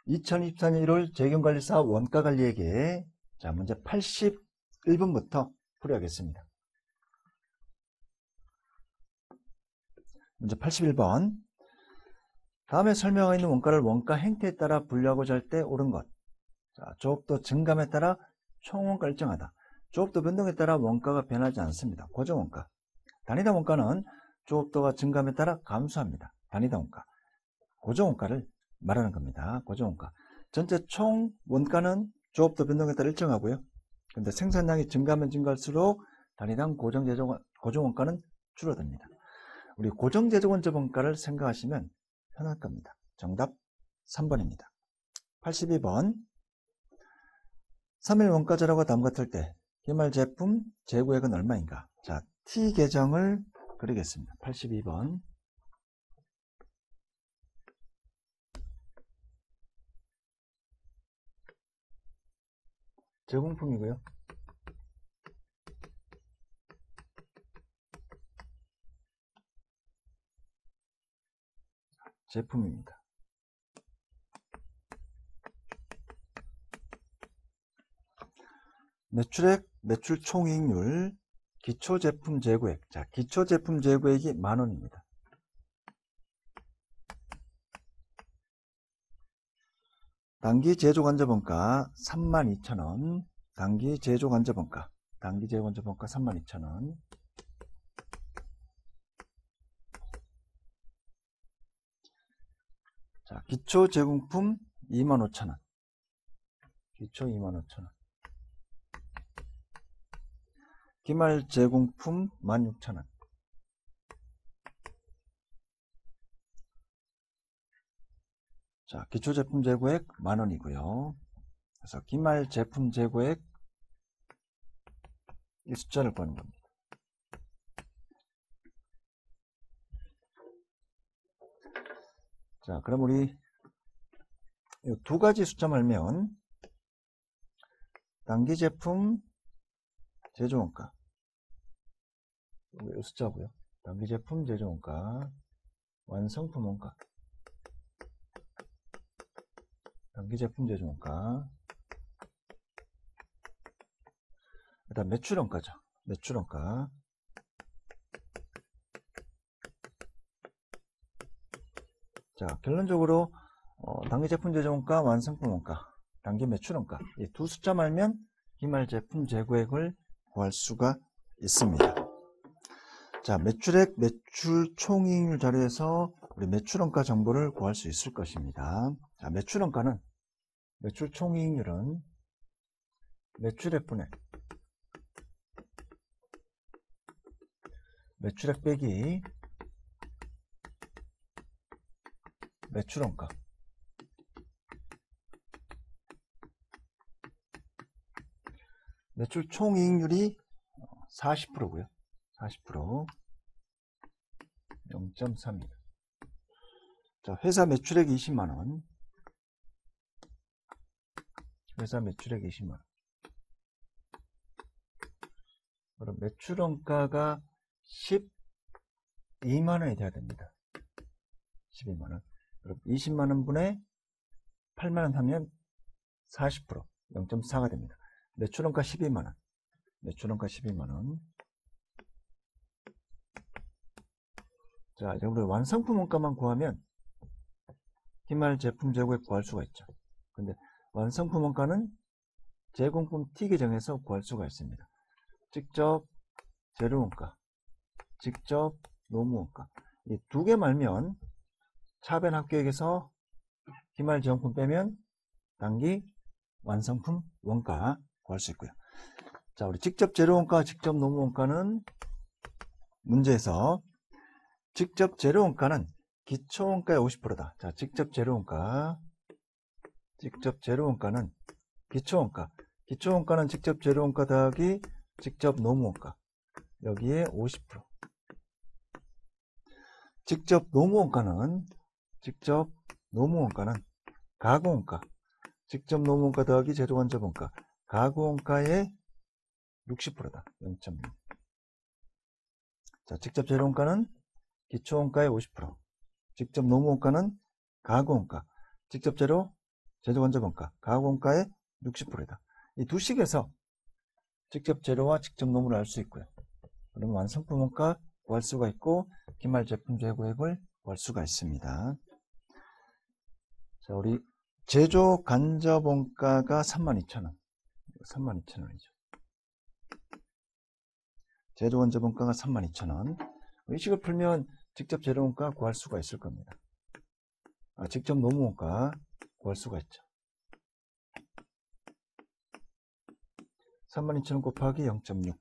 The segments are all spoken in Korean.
2024년 1월 재경관리사 원가관리에게 자 문제 81번부터 풀이하겠습니다. 문제 81번. 다음에 설명하고 있는 원가를 원가 행태에 따라 분류하고자 할 때 옳은 것. 자, 조업도 증감에 따라 총원가 일정하다. 조업도 변동에 따라 원가가 변하지 않습니다. 고정원가. 단위당 원가는 조업도가 증감에 따라 감소합니다. 단위당 원가. 고정원가를 말하는 겁니다. 고정원가. 전체 총 원가는 조업도 변동에 따라 일정하고요. 근데 생산량이 증가하면 증가할수록 단위당 고정원가는 줄어듭니다. 우리 고정제조원가를 생각하시면 편할 겁니다. 정답 3번입니다. 82번. 3일 원가절하고 다음 같을 때 기말 제품 재고액은 얼마인가? 자, T 계정을 그리겠습니다. 82번. 제공품이고요. 제품입니다. 매출액, 매출 총이익률, 기초제품 재고액. 자, 기초제품 재고액이 만원입니다. 단기 제조간접원가 32,000원. 단기 제조간접원가 32,000원. 자, 기초 제공품 25,000원. 기초 25,000원. 기말 제공품 16,000원. 자, 기초 제품 재고액 만원이고요. 그래서 기말 제품 재고액 이 숫자를 보는 겁니다. 자, 그럼 우리 이 두 가지 숫자 말면 단기 제품 제조원가 이 숫자고요. 단기 제품 제조원가, 완성품 원가, 단기 제품 제조원가, 일단 매출원가죠. 매출원가. 자, 결론적으로 단기 제품 제조원가, 완성품 원가, 단기 매출원가 이 두 숫자 말면 기말 제품 재고액을 구할 수가 있습니다. 자, 매출액, 매출 총이익률 자료에서 우리 매출원가 정보를 구할 수 있을 것입니다. 자, 매출원가는 매출 총이익률은 매출액 분의 매출액 빼기 매출원가. 매출 총이익률이 40%고요. 40%. 0.3입니다. 자, 회사 매출액 20만원. 회사 매출액 20만원. 그럼 매출원가가 12만원이 돼야 됩니다. 12만원. 그럼 20만원 분의 8만원 하면 40%. 0.4가 됩니다. 매출원가 12만원. 매출원가 12만원. 자, 여러분들 완성품 원가만 구하면 기말 제품 재고액 구할 수가 있죠. 근데 완성품 원가는 제공품 T 계정에서 구할 수가 있습니다. 직접 재료원가, 직접 노무원가. 이 두 개 말면 차변 합계액에서 기말 제공품 빼면 단기 완성품 원가 구할 수 있고요. 자, 우리 직접 재료원가, 직접 노무원가는 문제에서 직접 재료원가는 기초원가의 50%다. 자, 직접 재료원가는 기초원가. 기초원가는 직접 재료원가 더하기 직접 노무원가. 여기에 50%. 직접 노무원가는 가구원가. 직접 노무원가 더하기 제조간접원가. 가구원가의 60%다. 0.6. 자, 직접 재료원가는 기초원가의 50%. 직접 노무원가는 가구원가. 직접 재료 제조원자본가, 가공원가의 60%이다. 이 두 식에서 직접 재료와 직접 노무를 알 수 있고요. 그러면 완성품 원가 구할 수가 있고 기말 제품 재고액을 구할 수가 있습니다. 자, 우리 제조 간접 원가가 32,000원. 32,000원이죠. 제조 간접 원가가 32,000원. 이 식을 풀면 직접 재료 원가 구할 수가 있을 겁니다. 직접 노무 원가 구할 수가 있죠. 32,000원 곱하기 0.6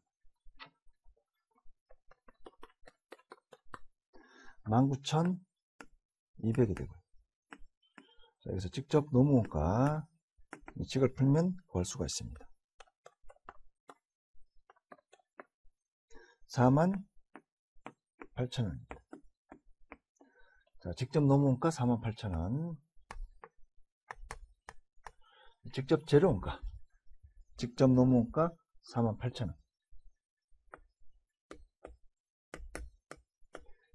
19,200이 되고요. 자, 여기서 직접 노무 원가 이 식을 풀면 구할 수가 있습니다. 48,000원입니다. 자, 직접 노무 원가 48,000원. 직접 재료 원가, 직접 노무 원가 48,000원.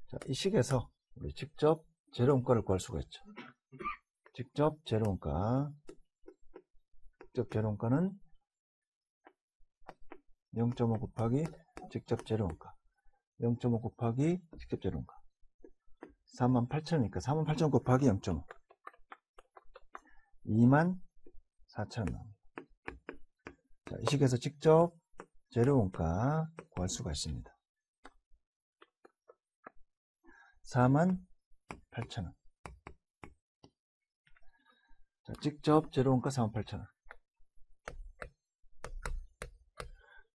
자, 이 식에서 우리 직접 재료 원가를 구할 수가 있죠. 직접 재료 원가, 직접 재료 원가는 0.5 곱하기 직접 재료 원가, 0.5 곱하기 직접 재료 원가 48,000원이니까 48,000원 곱하기 0.5 24,000원 나옵니다. 자, 이 식에서 직접 재료 원가 구할 수가 있습니다. 48,000원. 자, 직접 재료 원가 48,000원.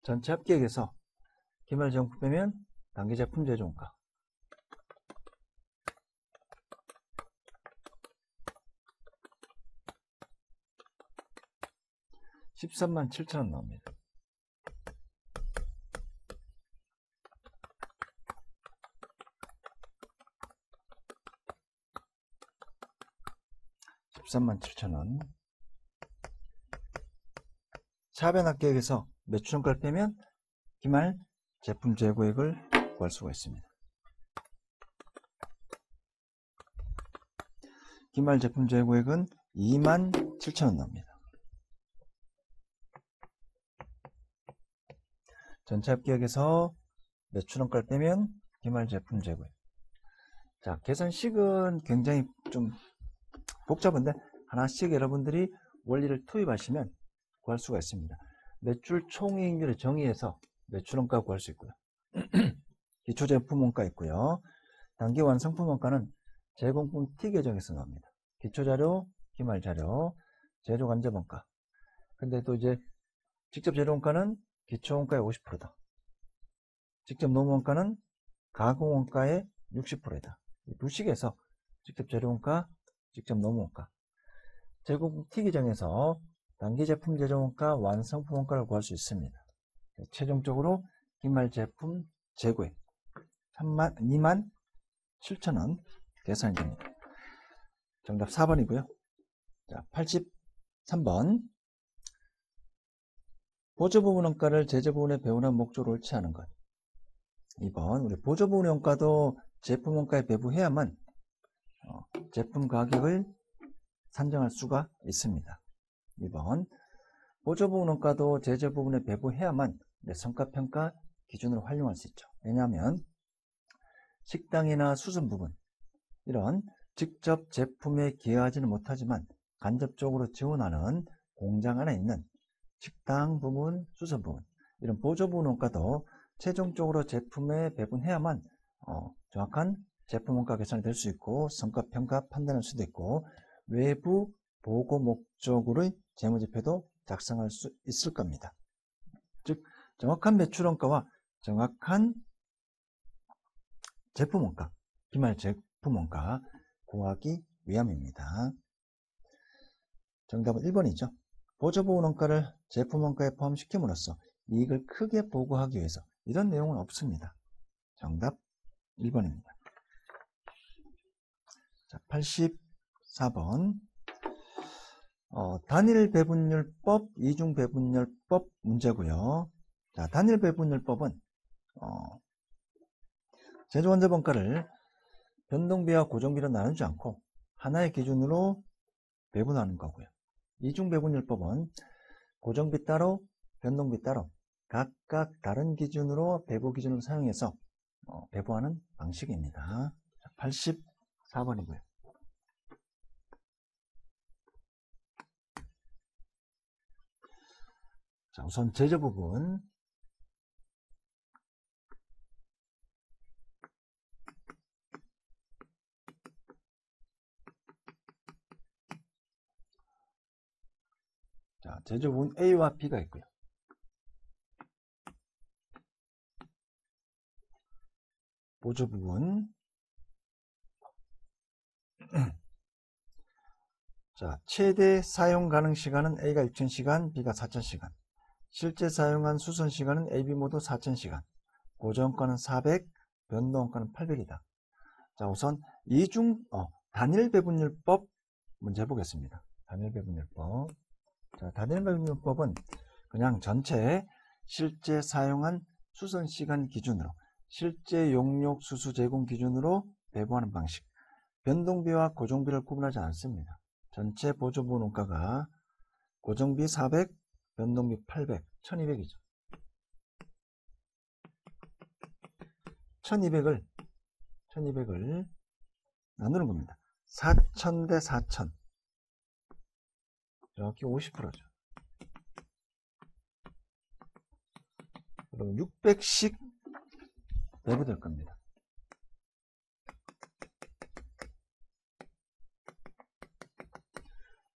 전체 합계액에서 기말 제공품 빼면 단기 제품 제조 원가 137,000원 나옵니다. $137,000. 차변 합계액에서 매출원가를 빼면 기말 제품 재고액을 구할 수가 있습니다. 기말 제품 재고액은 27,000원 나옵니다. 전체 합계액에서 매출원가를 빼면 기말 제품 재고액. 자, 계산식은 굉장히 좀 복잡한데 하나씩 여러분들이 원리를 투입하시면 구할 수가 있습니다. 매출 총이익률의 정의에서 매출원가 구할 수 있고요. 기초제품 원가 있고요. 단기 완성품 원가는 제공품 T 계정에서 나옵니다. 기초자료, 기말자료, 제조간접 원가. 근데 또 이제 직접 재료 원가는 기초 원가의 50%다. 직접 노무 원가는 가공 원가의 60%이다. 이 두 식에서 직접 재료 원가, 직접 노무 원가. 제공품 T 계정에서 단기 제품 제조 원가, 완성품 원가를 구할 수 있습니다. 최종적으로 기말 제품 재고액 27,000원 계산이 됩니다. 정답 4번이고요. 자, 83번. 보조부분 원가를 제재부분에 배분한 목적으로 옳지 않은 것. 2번. 우리 보조부분 원가도 제품 원가에 배부해야만 제품 가격을 산정할 수가 있습니다. 2번. 보조부분 원가도 제재부분에 배부해야만 성가평가 기준으로 활용할 수 있죠. 왜냐하면 식당이나 수선 부분 이런 직접 제품에 기여하지는 못하지만 간접적으로 지원하는 공장 안에 있는 식당 부분, 수선 부분 이런 보조부분 원가도 최종적으로 제품에 배분해야만 정확한 제품 원가 계산이 될 수 있고 성과평가 판단할 수도 있고 외부 보고 목적으로의 재무제표도 작성할 수 있을 겁니다. 즉 정확한 매출 원가와 정확한 제품 원가, 기말 제품 원가 구하기 위함입니다. 정답은 1번이죠. 보조부분 원가를 제품 원가에 포함시킴으로써 이익을 크게 보고하기 위해서 이런 내용은 없습니다. 정답 1번입니다. 자, 84번. 단일배분율법, 이중배분율법 문제고요. 자, 단일배분율법은 제조원자본가를 변동비와 고정비로 나누지 않고 하나의 기준으로 배분하는 거고요. 이중배분율법은 고정비 따로, 변동비 따로 각각 다른 기준으로 배분 기준을 사용해서 배분하는 방식입니다. 84번이고요. 자, 우선 제조 부분. 자, 제조 부분 A와 B가 있고요. 보조 부분. 자, 최대 사용 가능 시간은 A가 6000시간, B가 4000시간. 실제 사용한 수선 시간은 A, B 모두 4000시간. 고정가는 400, 변동가는 800이다. 자, 우선 단일 배분율법 문제 해보겠습니다. 단일 배분율법. 자, 단일 배분율법은 그냥 전체 실제 사용한 수선 시간 기준으로, 실제 용역 수수 제공 기준으로 배분하는 방식. 변동비와 고정비를 구분하지 않습니다. 전체 보조부 원가가 고정비 400, 변동비 800, 1200이죠. 1200을 나누는 겁니다. 4000 대 4000. 정확히 50%죠. 그럼 600씩 배분될 겁니다.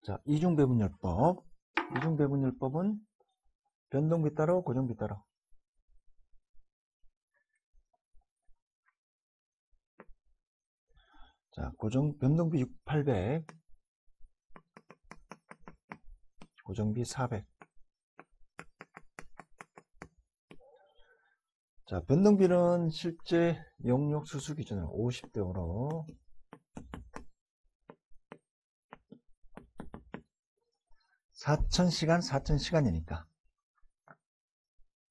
자, 이중배분율법. 이중배분율법은 변동비 따로, 고정비 따로. 자, 변동비 800, 고정비 400. 자, 변동비는 실제 용역 수수 기준으로 50대 5로 4000시간, 4000시간이니까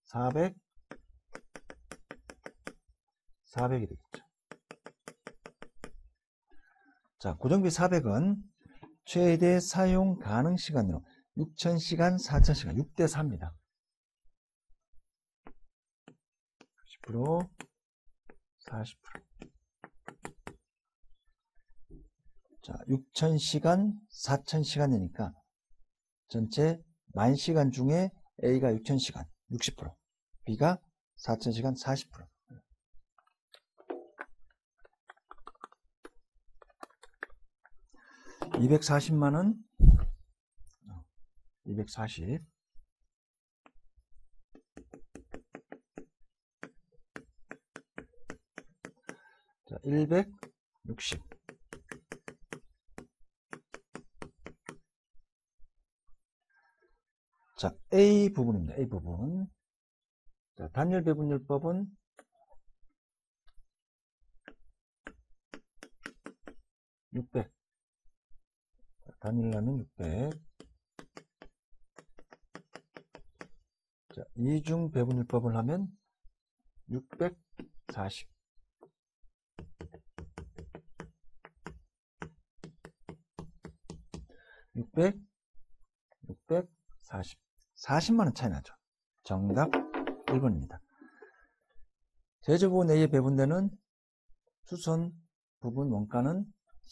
400, 400이 되겠죠. 자, 고정비 400은 최대 사용 가능 시간으로 6000시간, 4000시간 6대 4입니다. 10%, 40%. 자, 6000시간, 4000시간이니까 전체 10,000시간 중에 A가 6000시간, 60%, B가 4000시간, 40%. 240만원, 240. 자, 160. 자, A 부분입니다. A 부분. 자, 단일 배분율법은 (600) 단일라면 600. 자, 이중 배분율법을 하면 640. 600, 640. 40만원 차이 나죠. 정답 1번입니다. 제조 부분 A에 배분되는 수선 부분 원가는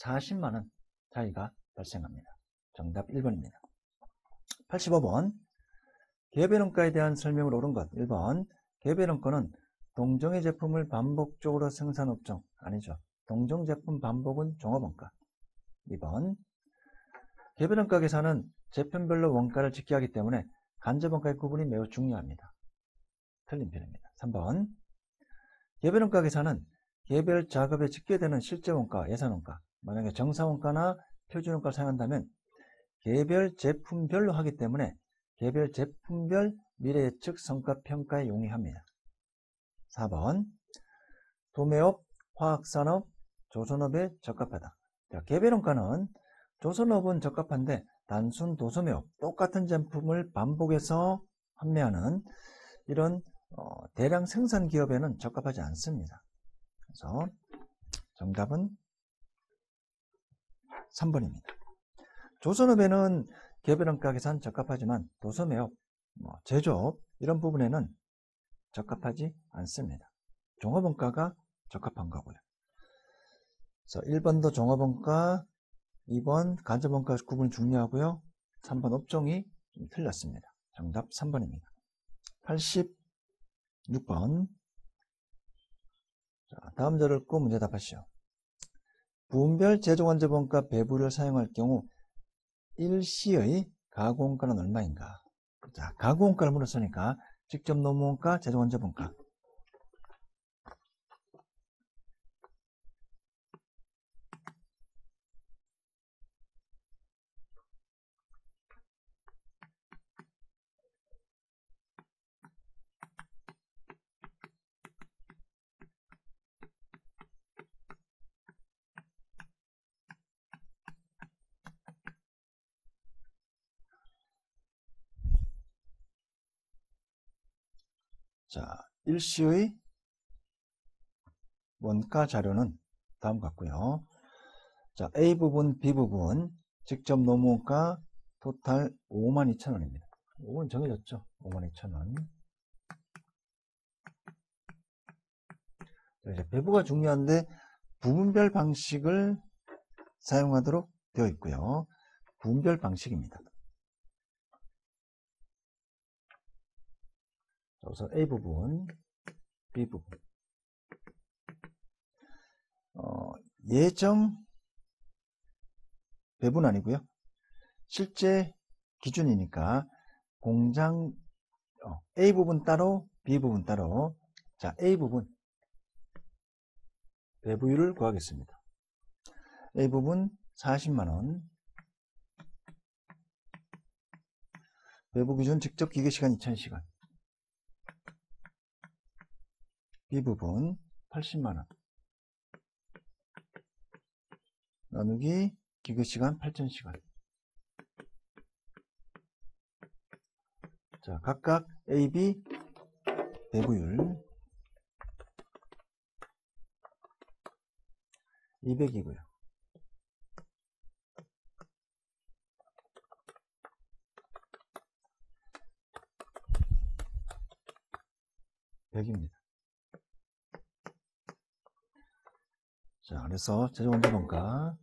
40만원 차이가 발생합니다. 정답 1번입니다. 85번. 개별원가에 대한 설명을 옳은 것. 1번. 개별원가는 동종의 제품을 반복적으로 생산 업종. 아니죠. 동종 제품 반복은 종합원가. 2번. 개별원가 계산은 제품별로 원가를 짓게 하기 때문에 간접원가의 구분이 매우 중요합니다. 틀린 편입니다. 3번. 개별원가 계산은 개별 작업에 짓게 되는 실제 원가, 예산원가, 만약에 정사원가나 표준원가를 사용한다면 개별 제품별로 하기 때문에 개별 제품별 미래 예측 성과 평가에 용이합니다. 4번. 도매업, 화학산업, 조선업에 적합하다. 자, 개별원가는 조선업은 적합한데 단순 도소매업, 똑같은 제품을 반복해서 판매하는 이런 대량 생산 기업에는 적합하지 않습니다. 그래서 정답은 3번입니다. 조선업에는 개별원가 계산 적합하지만 도소매업, 제조업 이런 부분에는 적합하지 않습니다. 종합원가가 적합한 거고요. 그래서 1번도 종합원가, 2번 간접원가 구분이 중요하고요. 3번 업종이 좀 틀렸습니다. 정답 3번입니다. 86번. 자, 다음 절을 읽고 문제 답하시오. 부분별 제조간접원가 배부를 사용할 경우 일시의 가공원가는 얼마인가? 자, 가공원가를 물었으니까 직접 노무원가, 제조간접원가. 자, 일시의 원가 자료는 다음 같고요. 자, A 부분, B 부분 직접 노무원가 토탈 52,000원입니다. 이건 정해졌죠. 52,000원. 이제 배부가 중요한데 부분별 방식을 사용하도록 되어 있고요. 부분별 방식입니다. 우선 A 부분, B 부분. 예정 배분 아니고요. 실제 기준이니까 공장 A 부분 따로, B 부분 따로. 자, A 부분 배부율을 구하겠습니다. A 부분 40만원. 배부 기준 직접 기계시간 2000시간. B 부분 80만원. 나누기 기계시간 8000시간. 자, 각각 A, B 배부율 200이고요. (100입니다) 자, 그래서 제조원자원가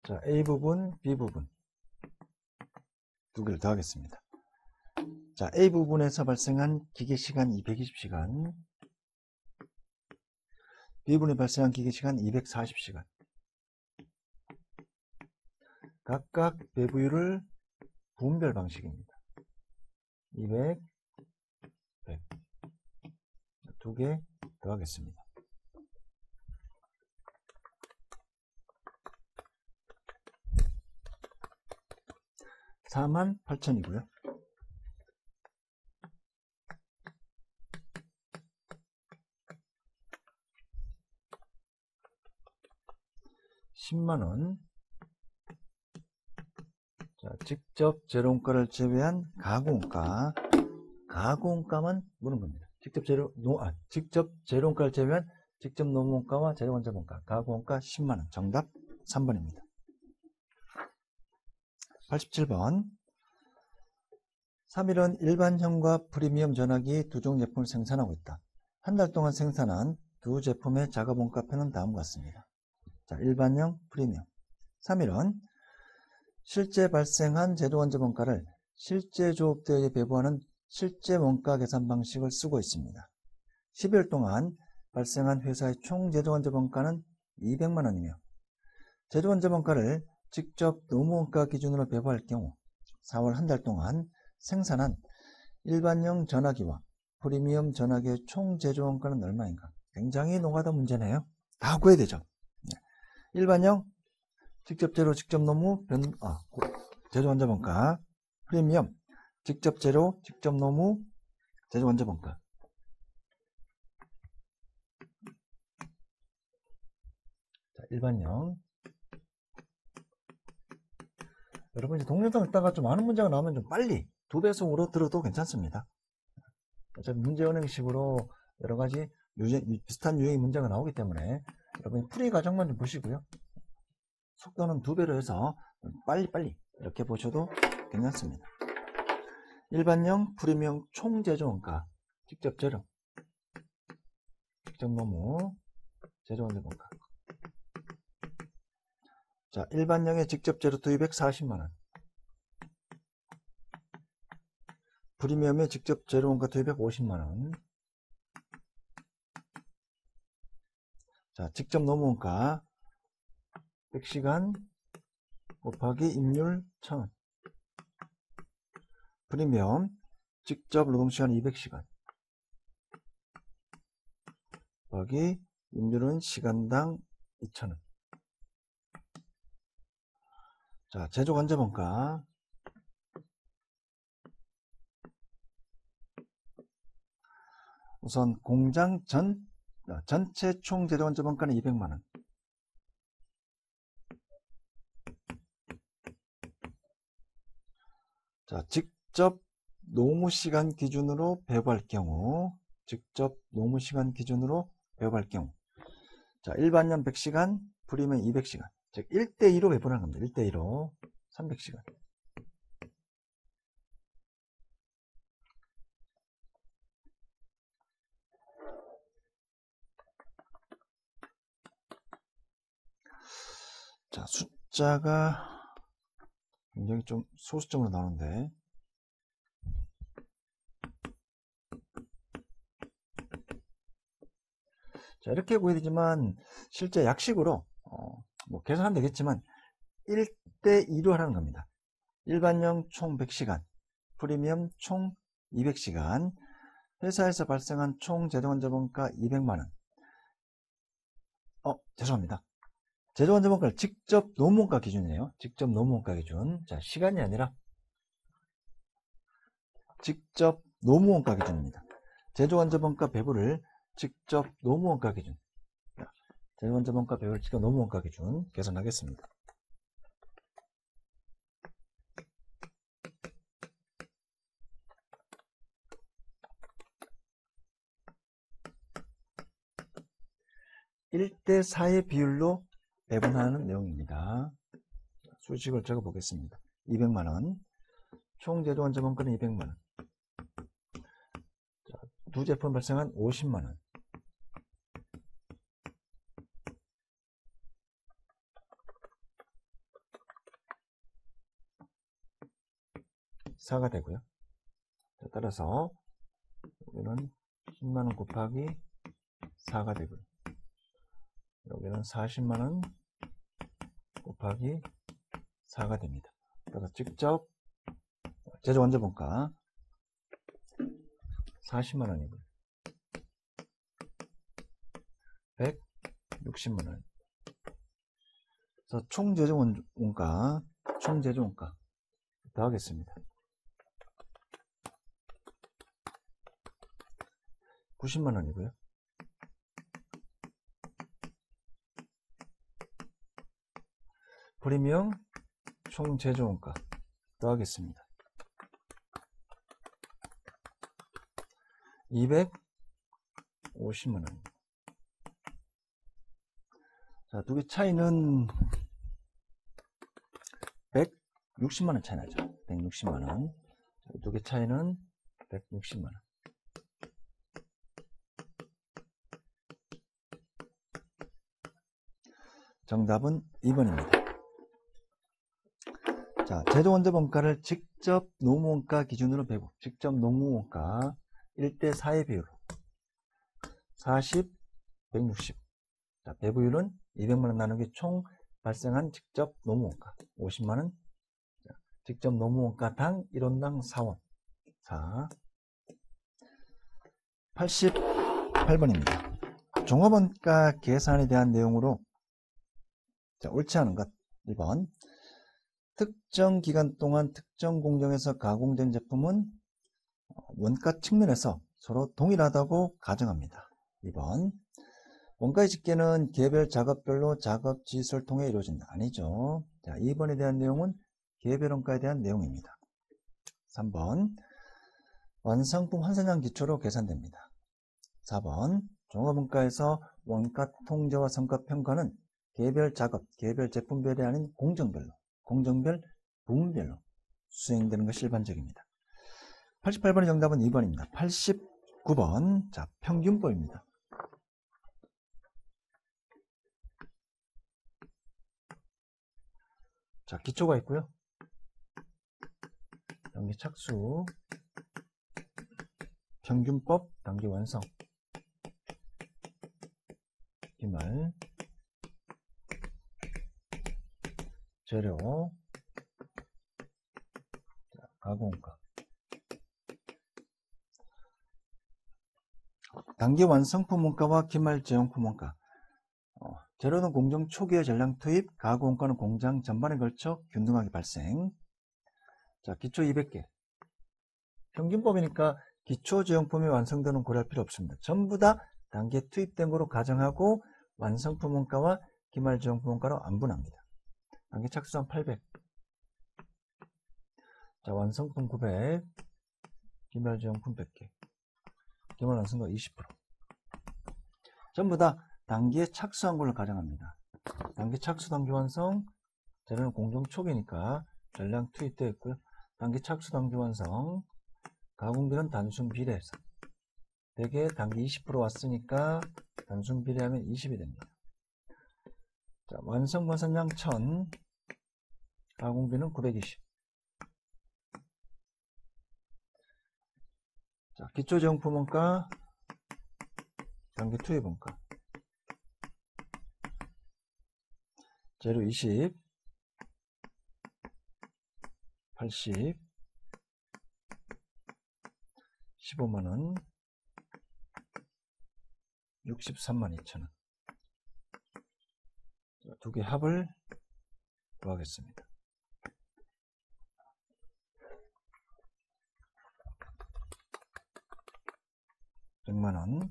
자, A 부분, B 부분 두 개를 더하겠습니다. 자, A 부분에서 발생한 기계시간 220시간, B 부분에 발생한 기계시간 240시간. 각각 배부율을 부분별 방식입니다. 200, 100. 두 개 더하겠습니다. 48,000이고요. 10만원. 자, 직접 재료원가를 제외한 가공원가. 가공원가만 물은 겁니다. 직접 재료원가를 제외한 직접 노무원가와 재료원자원가. 가공원가 10만원. 정답 3번입니다. 87번. 3일은 일반형과 프리미엄 전화기 두 종 제품을 생산하고 있다. 한 달 동안 생산한 두 제품의 작업원가표는 다음과 같습니다. 자, 일반형, 프리미엄. 3일은 실제 발생한 제조원자원가를 실제 조업대에 배부하는 실제 원가 계산 방식을 쓰고 있습니다. 12월 동안 발생한 회사의 총 제조원자원가는 200만원이며 제조원자원가를 직접 노무원가 기준으로 배부할 경우 4월 한 달 동안 생산한 일반형 전화기와 프리미엄 전화기의 총 제조원가는 얼마인가? 굉장히 노가다 문제네요. 다 구해야 되죠. 일반형 직접 재료 직접 노무 제조원자원가. 프리미엄 직접 재료 직접 노무 제조원자원가. 자, 일반형. 여러분 이제 동영상 읽다가 좀 많은 문제가 나오면 좀 빨리 2배속으로 들어도 괜찮습니다. 어차피 문제 은행식으로 여러가지 비슷한 유형의 문제가 나오기 때문에 여러분이 풀이 과정만 좀 보시고요. 속도는 2배로 해서 빨리빨리 이렇게 보셔도 괜찮습니다. 일반형, 프리미엄 총 제조원가, 직접 재료, 직접 노무, 제조원가. 자, 일반형의 직접 재료 투입액 40만원. 프리미엄의 직접 재료원가 투입액 50만원. 자, 직접 노무원가 100시간 곱하기 임률 1000원. 프리미엄 직접 노동시간 200시간 곱하기 임률은 시간당 2,000원. 자, 제조 관제원가 우선 공장 전체 총 제조 관제원가는 200만원. 자, 직접 노무시간 기준으로 배부할 경우, 직접 노무시간 기준으로 배부할 경우, 자, 일반형 100시간, 프리미엄 200시간, 즉 1대2로 배분하는 겁니다. 1대2로 300시간. 자, 숫자가 굉장히 좀 소수점으로 나오는데, 자, 이렇게 보여야 되지만 실제 약식으로 뭐 계산하면 되겠지만 1대2로 하라는 겁니다. 일반형 총 100시간, 프리미엄 총 200시간, 회사에서 발생한 총 제조관제원가 200만원. 죄송합니다. 제조관제원가를 직접 노무원가 기준이에요. 직접 노무원가 기준. 자, 시간이 아니라 직접 노무원가 기준입니다. 제조관제원가 배부를 직접 노무원가 기준. 제조관제원가 배부를 직접 노무원가 기준 계산하겠습니다. (1대4의) 비율로 배분하는 내용입니다. 수식을 적어 보겠습니다. 200만원. 총 제조관제원가는 200만원. 두 제품 발생한 50만원. (4가) 되고요. 따라서 여기는 10만원 곱하기 4가 되고요. 여기는 40만원 곱하기 4가 됩니다. 그래서 직접 제조관제원가 40만원이고요. 160만원. 그래서 총 제조원가 더하겠습니다. 90만원이고요. 프리미엄 총 제조원가 더하겠습니다. 250만원. 자, 두 개 차이는 160만원 차이 나죠. 160만원. 두 개 차이는 160만원. 정답은 2번입니다. 자, 제조원자원가를 직접 노무원가 기준으로 배분. 직접 노무원가 1대4의 비율로 40, 160. 자, 배부율은 200만원 나누기 총 발생한 직접 노무원가 50만원. 자, 직접 노무원가 당 1원당 4원. 자, 88번입니다. 종합원가 계산에 대한 내용으로 자, 옳지 않은 것 2번. 특정 기간 동안 특정 공정에서 가공된 제품은 원가 측면에서 서로 동일하다고 가정합니다. 2번. 원가의 집계는 개별 작업별로 작업 지수를 통해 이루어진다. 아니죠. 자, 2번에 대한 내용은 개별 원가에 대한 내용입니다. 3번. 완성품 환산량 기초로 계산됩니다. 4번. 종합원가에서 원가 통제와 성과 평가는 개별 작업, 개별 제품별이 아닌 공정별로, 공정별, 부문별로 수행되는 것이 일반적입니다. 88번의 정답은 2번입니다. 89번, 자, 평균법입니다. 자, 기초가 있고요. 단계 착수, 평균법, 단계 완성, 기말, 재료, 가공가. 단계 완성품 원가와 기말 제용품 원가. 재료는 공정 초기의 전량 투입, 가공 원가는 공장 전반에 걸쳐 균등하게 발생. 자, 기초 200개. 평균법이니까 기초 제용품이 완성되는 고려할 필요 없습니다. 전부 다 단계 투입된 거로 가정하고 완성품 원가와 기말 제용품 원가로 안분합니다. 단계 착수한 800. 자, 완성품 900, 기말 제용품 100개. 기말 완성도 20%. 전부 다 단계에 착수한 걸로 가정합니다. 단계 착수, 단계 완성, 재료는 공정 초기니까 전량 투입되어 있고요. 단계 착수, 단계 완성, 가공비는 단순 비례해서 대개 단계 20% 왔으니까 단순 비례하면 20이 됩니다. 자, 완성 원산량 1000, 가공비는 920. 자, 기초 제용품 원가, 단계 투입 원가. 재료 20, 80, 15만원, 63만 2천원. 두 개 합을 더하겠습니다. 100만원,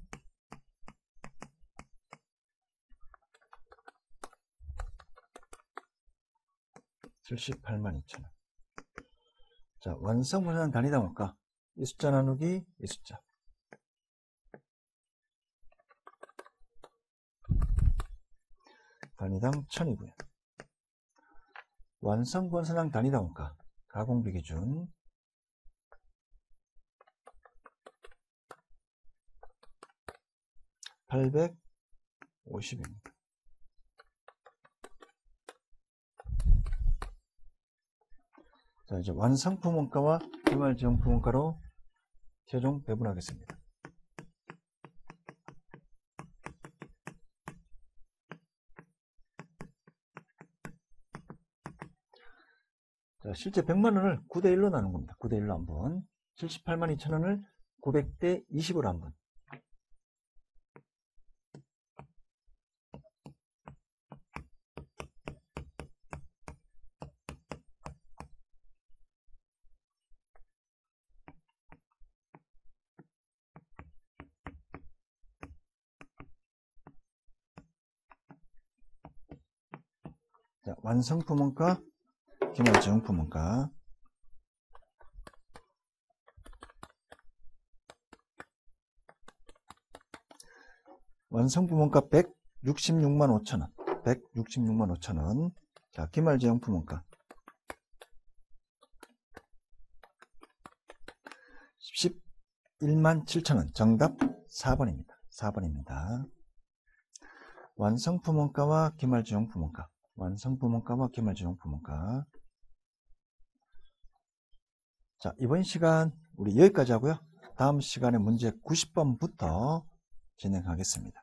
78만 2천원. 자, 완성 분산 단위당 원가. 이 숫자 나누기 이 숫자. 단위당 1000이고요. 완성 분산량 단위당 원가. 가공비 기준 850입니다. 자, 이제 완성품 원가와 기말 제용품 원가로 최종 배분하겠습니다. 자, 실제 100만원을 9대1로 나눈 겁니다. 9대1로 한번. 78만 2천원을 900대 20으로 한번. 자, 완성품 원가, 기말 제용품 원가. 완성품 원가 166만 5천원. 166만 5천원. 자, 기말 제용품 원가 11만 7천원. 정답 4번입니다. 4번입니다. 완성품 원가와 기말 제용품 원가. 완성품 원가와 기말 제용품 원가. 자, 이번 시간 우리 여기까지 하고요. 다음 시간에 문제 90번부터 진행하겠습니다.